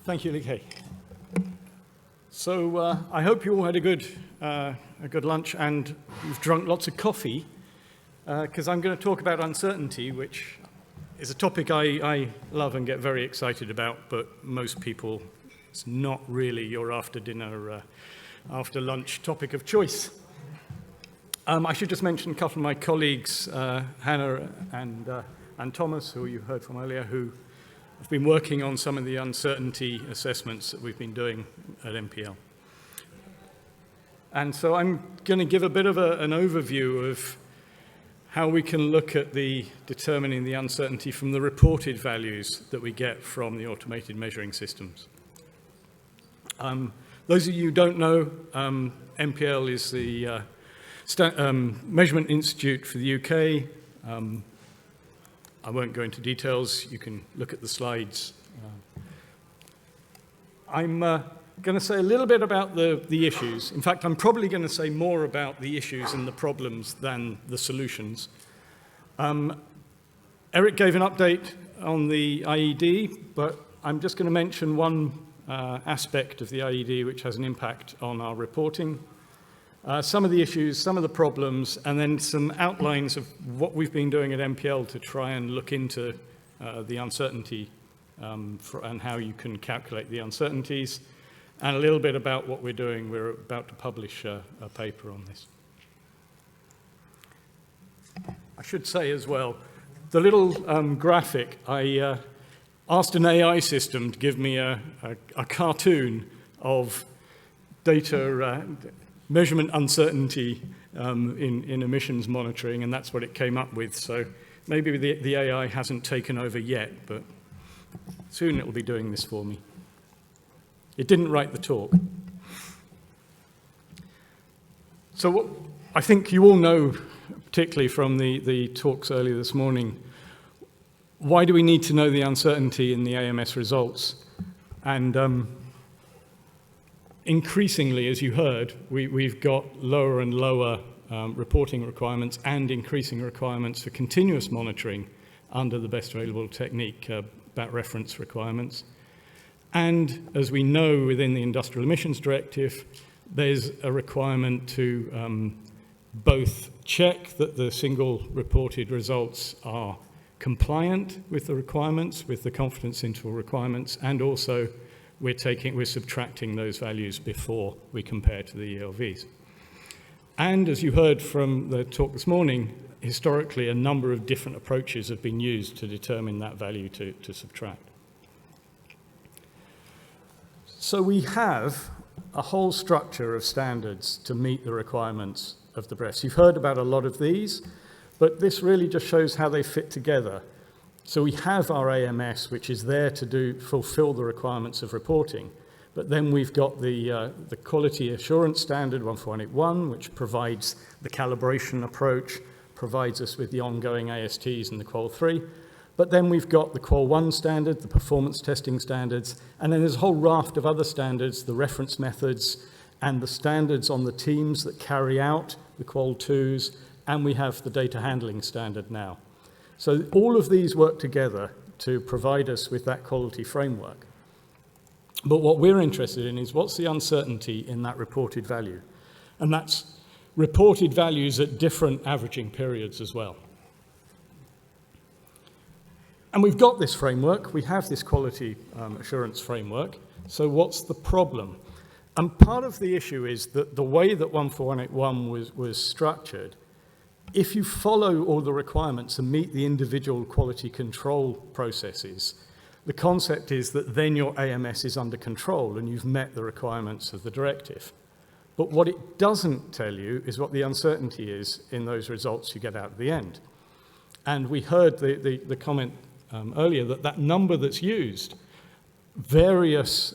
Thank you, Lee. So I hope you all had a good lunch and you've drunk lots of coffee, because I'm going to talk about uncertainty, which is a topic I love and get very excited about, but most people, it's not really your after dinner, after lunch topic of choice. I should just mention a couple of my colleagues, Hannah and Thomas, who you heard from earlier, who have been working on some of the uncertainty assessments that we've been doing at MPL. And so I'm going to give a bit of an overview of how we can look at determining the uncertainty from the reported values that we get from the automated measuring systems. Those of you who don't know, MPL is the Measurement Institute for the UK. I won't go into details. You can look at the slides. I'm going to say a little bit about the issues. In fact, I'm probably going to say more about the issues and the problems than the solutions. Eric gave an update on the IED, but I'm just going to mention one aspect of the IED which has an impact on our reporting. Some of the issues, some of the problems, and then some outlines of what we've been doing at MPL to try and look into the uncertainty and how you can calculate the uncertainties, and a little bit about what we're doing. We're about to publish a paper on this. I should say as well, the little graphic, I asked an AI system to give me a cartoon of data measurement uncertainty in emissions monitoring, and that's what it came up with. So maybe the AI hasn't taken over yet, but soon it will be doing this for me. It didn't write the talk. So what I think you all know, particularly from the talks earlier this morning, why do we need to know the uncertainty in the AMS results? And increasingly, as you heard, we've got lower and lower reporting requirements and increasing requirements for continuous monitoring under the best available technique, BAT reference requirements. And as we know within the Industrial Emissions Directive, there's a requirement to both check that the single reported results are compliant with the requirements, with the confidence interval requirements, and also we're subtracting those values before we compare to the ELVs. And as you heard from the talk this morning, historically a number of different approaches have been used to determine that value to subtract. So we have a whole structure of standards to meet the requirements of the BRES. You've heard about a lot of these, but this really just shows how they fit together. So we have our AMS, which is there to fulfill the requirements of reporting. But then we've got the Quality Assurance Standard 14181, which provides the calibration approach, provides us with the ongoing ASTs and the Qual 3. But then we've got the Qual 1 standard, the performance testing standards, and then there's a whole raft of other standards, the reference methods, and the standards on the teams that carry out the Qual 2s, and we have the data handling standard now. So all of these work together to provide us with that quality framework. But what we're interested in is what's the uncertainty in that reported value? And that's reported values at different averaging periods as well. And we've got this framework. We have this quality assurance framework. So what's the problem? And part of the issue is that the way that 14181 was structured, if you follow all the requirements and meet the individual quality control processes, the concept is that then your AMS is under control and you've met the requirements of the directive. But what it doesn't tell you is what the uncertainty is in those results you get out at the end. And we heard the comment earlier that number that's used, various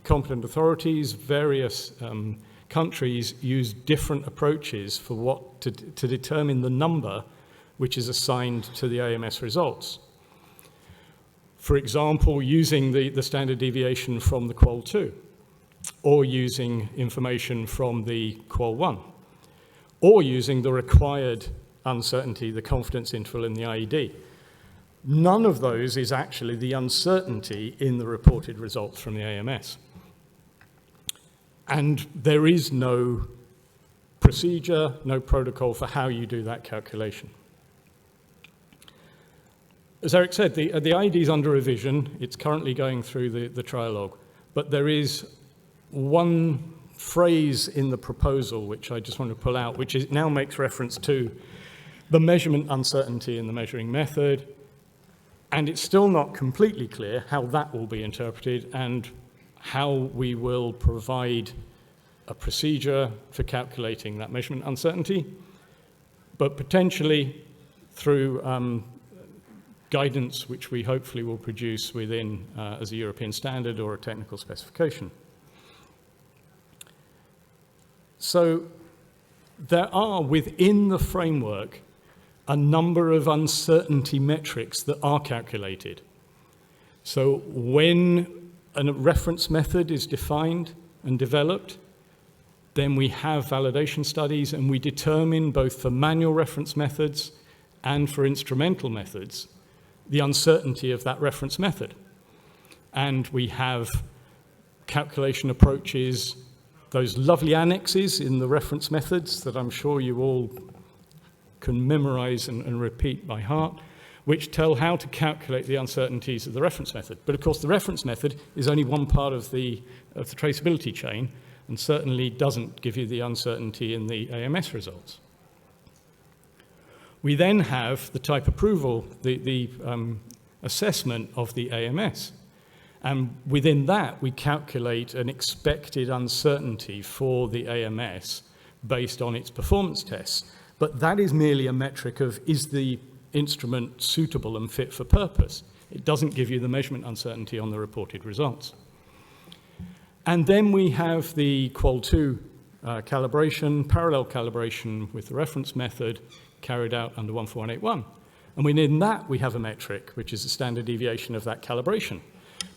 competent authorities, various countries use different approaches for to determine the number which is assigned to the AMS results. For example, using the standard deviation from the Qual 2, or using information from the Qual 1, or using the required uncertainty, the confidence interval in the IED. None of those is actually the uncertainty in the reported results from the AMS. And there is no procedure, no protocol for how you do that calculation. As Eric said, the IED is under revision. It's currently going through the trialogue. But there is one phrase in the proposal which I just want to pull out, which now makes reference to the measurement uncertainty in the measuring method. And it's still not completely clear how that will be interpreted and how we will provide a procedure for calculating that measurement uncertainty, but potentially through guidance which we hopefully will produce within as a European standard or a technical specification. So there are within the framework a number of uncertainty metrics that are calculated. So when a reference method is defined and developed, then we have validation studies and we determine both for manual reference methods and for instrumental methods the uncertainty of that reference method. And we have calculation approaches, those lovely annexes in the reference methods that I'm sure you all can memorize and repeat by heart, which tell how to calculate the uncertainties of the reference method. But of course, the reference method is only one part of the traceability chain and certainly doesn't give you the uncertainty in the AMS results. We then have the type approval, the assessment of the AMS. And within that, we calculate an expected uncertainty for the AMS based on its performance tests. But that is merely a metric of, is the instrument suitable and fit for purpose? It doesn't give you the measurement uncertainty on the reported results. And then we have the Qual2 calibration, parallel calibration with the reference method carried out under 14181. And within that, we have a metric, which is the standard deviation of that calibration.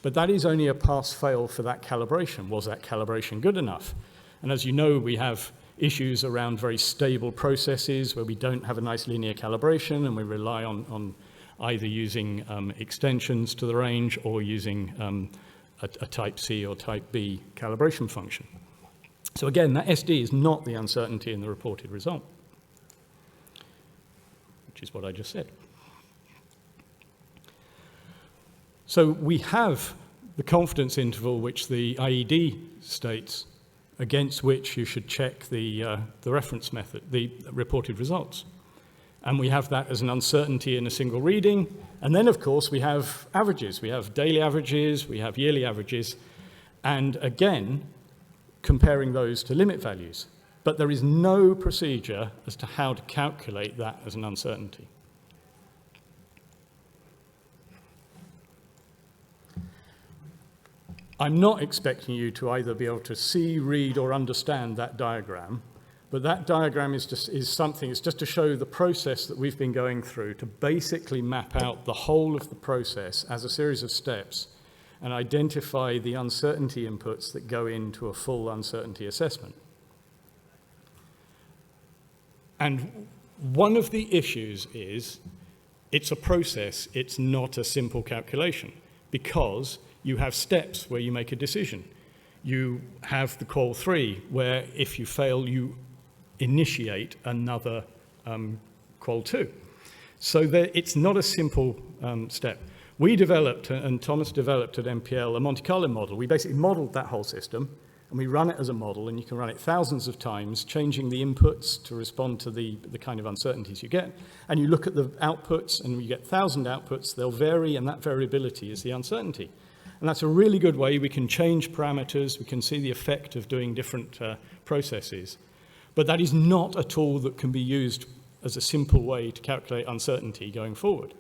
But that is only a pass-fail for that calibration. Was that calibration good enough? And as you know, we have issues around very stable processes where we don't have a nice linear calibration and we rely on either using extensions to the range or using a type C or type B calibration function. So again, that SD is not the uncertainty in the reported result, which is what I just said. So we have the confidence interval which the IED states against which you should check the reference method, the reported results. And we have that as an uncertainty in a single reading. And then, of course, we have averages. We have daily averages, we have yearly averages, and again, comparing those to limit values. But there is no procedure as to how to calculate that as an uncertainty. I'm not expecting you to either be able to see, read, or understand that diagram, but that diagram is something, it's just to show the process that we've been going through to basically map out the whole of the process as a series of steps and identify the uncertainty inputs that go into a full uncertainty assessment. And one of the issues is it's a process, it's not a simple calculation, because you have steps where you make a decision. You have the Qual 3, where if you fail, you initiate another Qual 2. So it's not a simple step. We developed, and Thomas developed at MPL, a Monte Carlo model. We basically modeled that whole system, and we run it as a model, and you can run it thousands of times, changing the inputs to respond to the kind of uncertainties you get. And you look at the outputs, and you get 1,000 outputs. They'll vary, and that variability is the uncertainty. And that's a really good way. We can change parameters. We can see the effect of doing different processes. But that is not a tool that can be used as a simple way to calculate uncertainty going forward.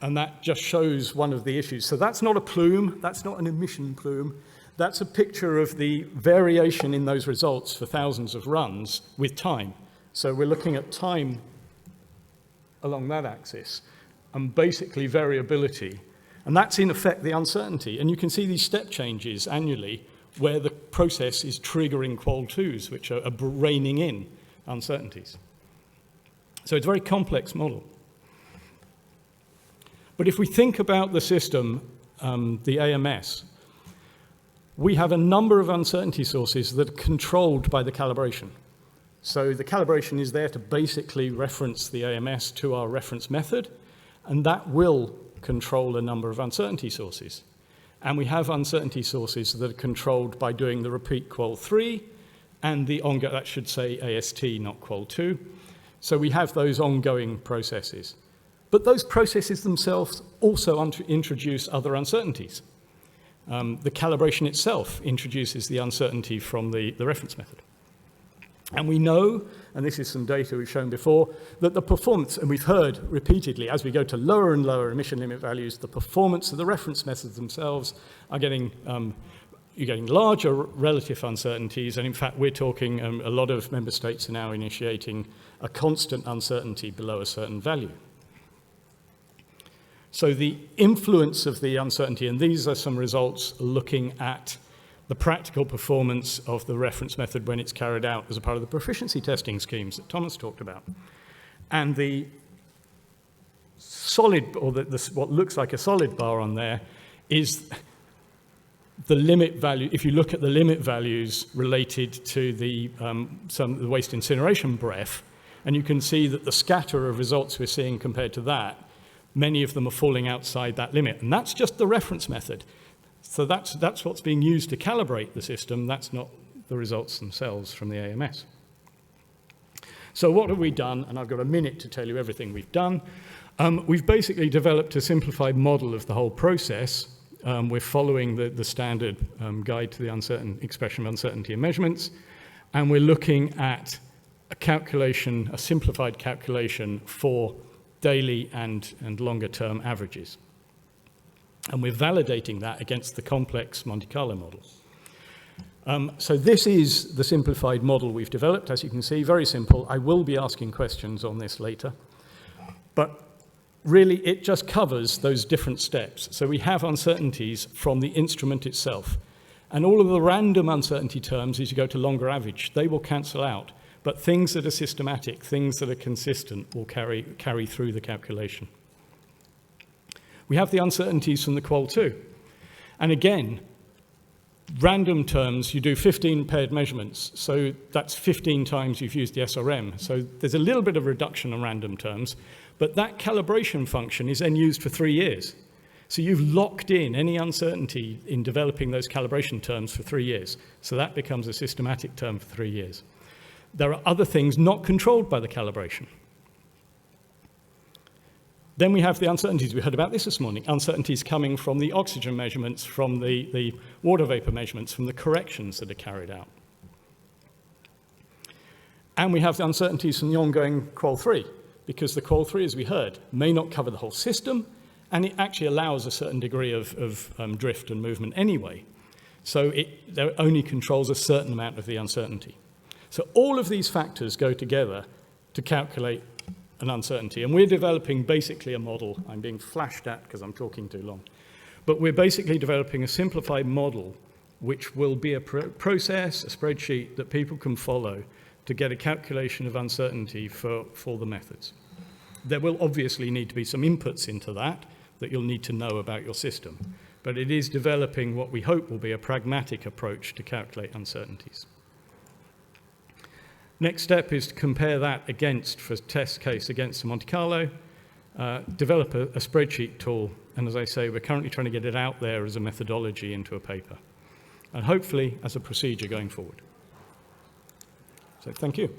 And that just shows one of the issues. So that's not a plume. That's not an emission plume. That's a picture of the variation in those results for thousands of runs with time. So we're looking at time along that axis, and basically variability. And that's in effect the uncertainty. And you can see these step changes annually where the process is triggering Qual 2s, which are reining in uncertainties. So it's a very complex model. But if we think about the system, the AMS, we have a number of uncertainty sources that are controlled by the calibration. So the calibration is there to basically reference the AMS to our reference method, and that will control a number of uncertainty sources. And we have uncertainty sources that are controlled by doing the repeat qual3 and the ongoing, that should say AST, not qual2. So we have those ongoing processes. But those processes themselves also introduce other uncertainties. The calibration itself introduces the uncertainty from the reference method. And we know, and this is some data we've shown before, that the performance, and we've heard repeatedly, as we go to lower and lower emission limit values, the performance of the reference methods themselves are getting, you're getting larger relative uncertainties, and in fact, we're talking, a lot of member states are now initiating a constant uncertainty below a certain value. So the influence of the uncertainty, and these are some results looking at the practical performance of the reference method when it's carried out as a part of the proficiency testing schemes that Thomas talked about. And the solid, or what looks like a solid bar on there, is the limit value. If you look at the limit values related to the waste incineration BREF, and you can see that the scatter of results we're seeing compared to that, many of them are falling outside that limit. And that's just the reference method. So that's what's being used to calibrate the system. That's not the results themselves from the AMS. So what have we done? And I've got a minute to tell you everything we've done. We've basically developed a simplified model of the whole process. We're following the standard guide to the expression of uncertainty and measurements. And we're looking at a calculation, a simplified calculation for daily and longer term averages. And we're validating that against the complex Monte Carlo model. So this is the simplified model we've developed. As you can see, very simple. I will be asking questions on this later. But really, it just covers those different steps. So we have uncertainties from the instrument itself. And all of the random uncertainty terms, as you go to longer average, they will cancel out. But things that are systematic, things that are consistent, will carry through the calculation. We have the uncertainties from the qual2. And again, random terms, you do 15 paired measurements. So that's 15 times you've used the SRM. So there's a little bit of reduction on random terms. But that calibration function is then used for 3 years. So you've locked in any uncertainty in developing those calibration terms for 3 years. So that becomes a systematic term for 3 years. There are other things not controlled by the calibration. Then we have the uncertainties. We heard about this morning. Uncertainties coming from the oxygen measurements, from the water vapor measurements, from the corrections that are carried out. And we have the uncertainties from the ongoing qual3, because the qual3, as we heard, may not cover the whole system, and it actually allows a certain degree of drift and movement anyway. So it only controls a certain amount of the uncertainty. So all of these factors go together to calculate an uncertainty. And we're developing basically a model. I'm being flashed at because I'm talking too long. But we're basically developing a simplified model which will be a process, a spreadsheet that people can follow to get a calculation of uncertainty for the methods. There will obviously need to be some inputs into that you'll need to know about your system. But it is developing what we hope will be a pragmatic approach to calculate uncertainties. Next step is to compare that against, for test case against the Monte Carlo, develop a spreadsheet tool, and as I say, we're currently trying to get it out there as a methodology into a paper, and hopefully as a procedure going forward. So thank you.